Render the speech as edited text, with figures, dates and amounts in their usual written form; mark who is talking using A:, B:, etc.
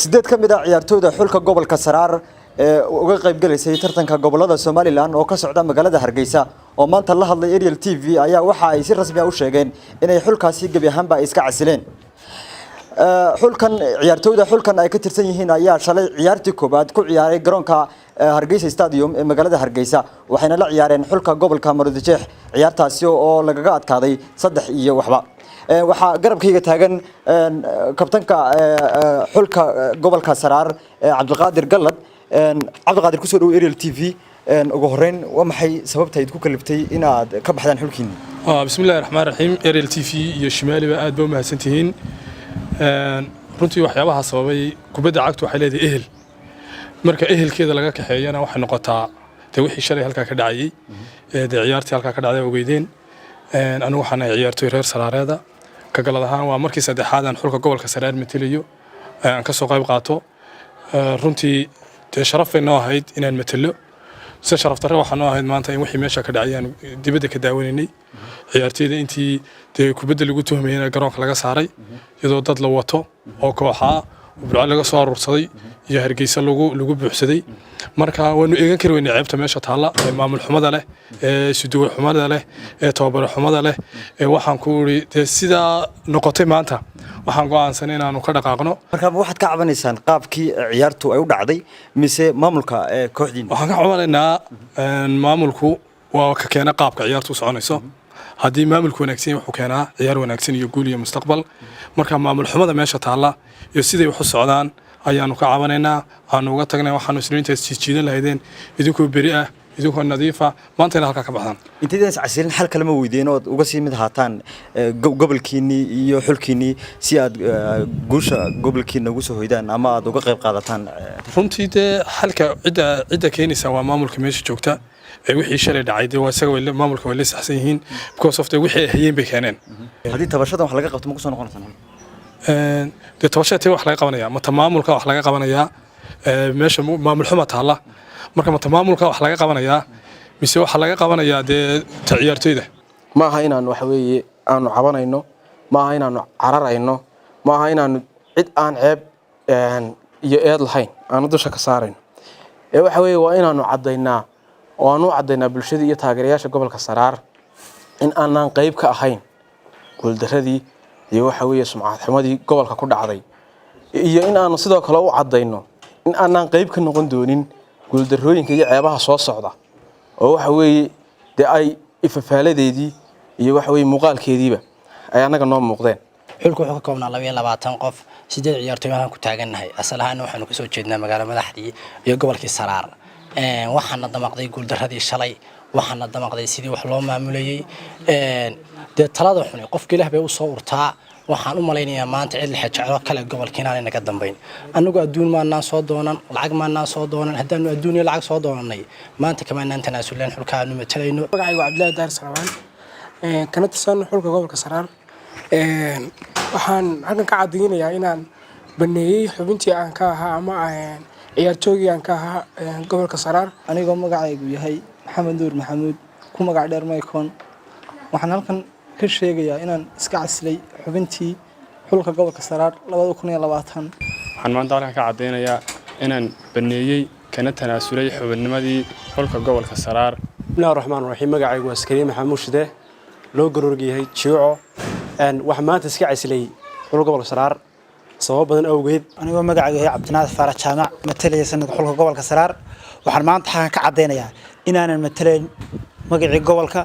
A: sideed ka mid ah ciyaartooyda xulka gobolka Saraar ee uga qayb galaysay tartanka gobolada Somaliland oo ka socda magaalada Hargeysa oo maanta la hadlay Ariel TV ayaa waxa ay si rasmi ah u sheegeen inay xulkaasi gabi ahaanba iska casileen xulkan ciyaartooyda xulkan ay ka tirsan yihiin ayaa shalay ciyaartii koobaad ku ciyaaray garoonka Hargeysa Stadium ee magaalada Hargeysa waxayna la ciyaareen xulka gobolka Maroodijeex ciyaartaasi oo lagaga adkaaday 3-waxba waxa garabkayga taagan kabtanka xulka gobolka Saraar Cabdiqaadir Gallad Cabdiqaadir ku soo dhaw Ariel TV ugu horeyn waa maxay sababta ay ku kaliftay inaad ka baxdaan xulkiina
B: bismillaahir rahmaanir rahiim Ariel TV iyo Shimaaliba aad baa u mahadsantihiin runtii waxyaabaha sababay kubadda cagtu waxay leedahay ehel marka ehelkeeda laga kaxeeyana waxa noqotaa wixii shalay halka ka dhacay ciyaartii halka ka dhacday ogeydeen anigu waxaan ciyaartooy reer Saraareeda ka galad ahaan waa markii saddexaad aan xulka gobolka Saraar matalayo aan ka soo qayb qaato runtii sharaf inoo ahayd inaan matalo si sharaf darro waxaan noo ahayd maanta in wixii meesha ka dhacayaan dibadda ka daawaynay ciyaartooyda intii kubadda lagu tuhmayay garoonka laga saaray iyadoo dad la wato oo kooxa burco laga soo urursaday iyo Hargeysa lagu buuxsaday marka waanu eegan kari weynay ceebta meesha taala maamul xumada leh suduwa xumada leh tababar xumada leh waxaan ku iri sida noqotay maanta waxaan go'aansanay inaanu ka dhaqaaqno
A: marka waxaad ka cabanaysaan qaabkii ciyaartu ay u dhacday mise maamulka kooxdiina
B: waxaan ka cabanaynaa maamulku waa ka keenay qaabka ciyaartu soconayso haddii maamulku wanaagsan wuxuu keenaa ciyaar wanaagsan iyo guul iyo mustaqbal marka maamul xumada meesha taala iyo siday wax u socdaan ayaanu ka cabanaynaa aanu uga tagnay waxaanu isniintaas jiidan lahaydeen idinkoo beri ah idinkoo nadiif ah maanta halka ka baxdaan
A: intiidaas casilan xal kale ma weydeen oo uga sii mid haataan gobolkiini iyo xulkiini si aad guusha gobolkiina ugu soo hoydaan ama aad uga qayb qaadataan
B: runtii halka cidda keenaysa waa maamulka meesha joogta wixii shalay dhacay waa isaga maamulka way la saxsan yihiin because of wixii hayeen bay keeneen
A: hadii tabashada wax laga qabto ma ku soo noqonaysan
B: tabashada wax laga qabanaya ma maamulka wax laga qabanaya meesha maamul xuma taala marka ma maamulka wax laga qabanaya mise wax laga qabanaya ciyaartooyda
C: ma aha inaan wax weeye aanu cabanayno ma aha inaanu cararayno ma aha inaanu cid aan ceeb iyo eed lahayn aanu dusha ka saarayno waxa weeye waa inaanu cadaynaa oo aanu cadaynaa bulshada iyo taageerayaasha gobolka Saraar in aanan qayb ka ahayn guuldaradii iyo waxa weeye sumcad xumadii gobolka ku dhacday iyo in aanu sidoo kale u cadayno in aanan qayb ka noqon doonin guuldarooyinka iyo ceebaha soo socda oo waxa weeye ay ifafaaladeedii iyo waxa weeye muuqaalkeediiba ay anaga noo muuqdeen
D: xulku wuxuu ka koobnaa 22 qof 8 ciyaartooy waxaan ku taagannahay asal ahaan waxaanu ka soo jeednaa magaalada madaxdii iyo gobolkii Saraar waxaana damaqday guuldaradii shalay waxaana damaqday sidii wax loo maamulayay talada xun qofkii Ilaahay u soo urtaa waxaan u malaynayaa maanta cid la xajacdo kale gobolkiina aan naga dambeyn anagu adduun maanaan soo doonan lacag maanaan soo doonan haddaanu adduun iyo lacag soo doonanay maanta kama naan tanaasulaan xulkaanu matalayno
E: magacaygu Cabdilaahi Daar Sarwaan kana tirsan xulka gobolka Saraar waxaan halkan ka cadeynayaa inaan baneeyay xubintii aan ka ahaa ama ciyaartooygii aan ka ahaa gobolka Saraar
F: anigoo magacaygu yahay Maxamed Nuur Maxamuud ku magac dheer Maykon waxaan halkan ka sheegayaa inaan iska caslay xubintii xulka gobolka Saraar 2020 waxaan
G: maanta halkan ka cadeynayaa inaan baneeyay kana tanaasulay xubinnimadii xulka gobolka Saraar
H: bismillaahir rahmaanir rahiim magacaygu waa Askari Maxamuud Shide loo garorgiyay Jiico waxaan maanta iska caslay xulka gobolka Saraar sabab badan awgeed
I: anigoo magacaygu yahay Cabdinaad Faarax Jaamac matalaya sanadka xulka gobolka Saraar waxaan maanta ka cadeynayaa inaanan matalayn magacii gobolka